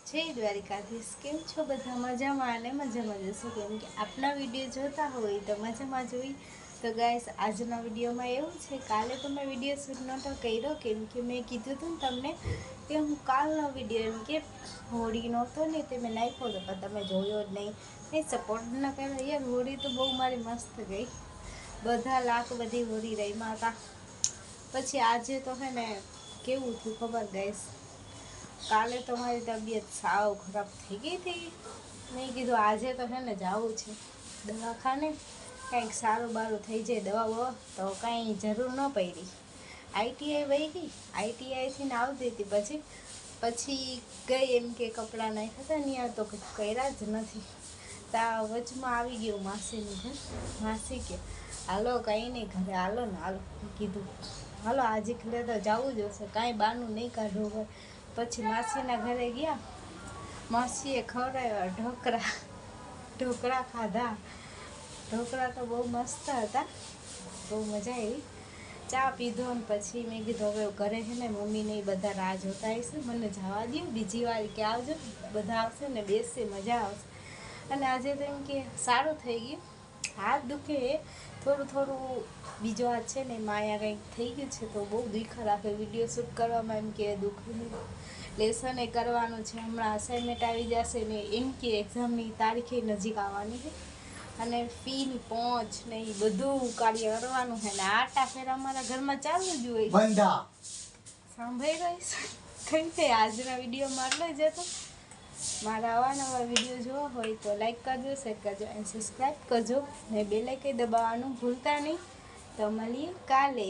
જય દ્વારિકાધીશ, કેમ છો બધા? મજામાં અને મજામાં જશો. કેમ કે આપના વિડીયો જોતા હોય તો મજામાં જોઈ. તો ગાઈસ, આજના વિડીયોમાં એવું છે, કાલે તો મેં વિડીયો શૂટ નહોતો કર્યો કેમ કે મેં કીધું હતું ને તમને કે હું કાલનો વિડીયો એમ કે હોળી નહોતો ને તે મેં નાખ્યો હતો પણ તમે જોયો જ નહીં. એ સપોર્ટ ન કર્યો યાર. હોળી તો બહુ મારી મસ્ત ગઈ, બધા લાખ બધી હોળી રહીમાં હતા. પછી આજે તો હે ને કેવું થયું ખબર ગાઈસ, કાલે તો મારી તબિયત સાવ ખરાબ થઈ ગઈ હતી. મેં કીધું આજે તો હે ને જવું છે દવાખાને, કંઈક સારું બારું થઈ જાય દવા તો કાંઈ જરૂર ન પડી. આઈટીઆઈ વહી ગઈ, આઈટીઆઈથી ને આવતી હતી પછી ગઈ એમ કે કપડાં નાખ્યા હતા ત્યાં તો કર્યા જ નથી. તા વચમાં આવી ગયું માસીનું ઘર. માસી કે હાલો કંઈ નહીં ઘરે હાલો ને હાલો. કીધું હાલો આજે ઘરે તો જવું જ હશે, કાંઈ બહાનું નહીં કાઢવું હોય. પછી માસીના ઘરે ગયા, માસીએ ખવડાવ્યા ઢોકળા ખાધા. ઢોકળા તો બહુ મસ્ત હતા, બહુ મજા આવી. ચા પીધો ને પછી મેં કીધું હવે ઘરે છે ને મમ્મીને એ બધા રાહ જોતા હશે, મને જવા દો બીજી વાર કે આવજો, બધા આવશે ને બેસશે મજા આવશે. અને આજે તો એમ કે સારું થઈ ગયું. હાથ દુખે થોડું બીજો હાથ છે ને માયા કંઈક થઈ ગયું છે તો બહુ દુઃખ રાખે. વિડીયો શૂટ કરવામાં એમ કે દુઃખ લેસન એ કરવાનું છે, હમણાં અસાઇનમેન્ટ આવી જશે ને એમ કે એક્ઝામની તારીખે નજીક આવવાની છે અને ફીની પહોંચ ને એ બધું કાર્ય કરવાનું છે ને આટા ફેરા અમારા ઘરમાં ચાલુ જ હોય. સાંભળી રહીશ કઈ છે આજના વિડીયોમાં આટલો જ હતો. મારા નવા વિડીયો જોવા હોય તો લાઈક કરજો, શેર કરજો અને સબસ્ક્રાઈબ કરજો ને બેલ આઇકન દબાવવાનું ભૂલતા નહીં. તો મળીએ કાલે.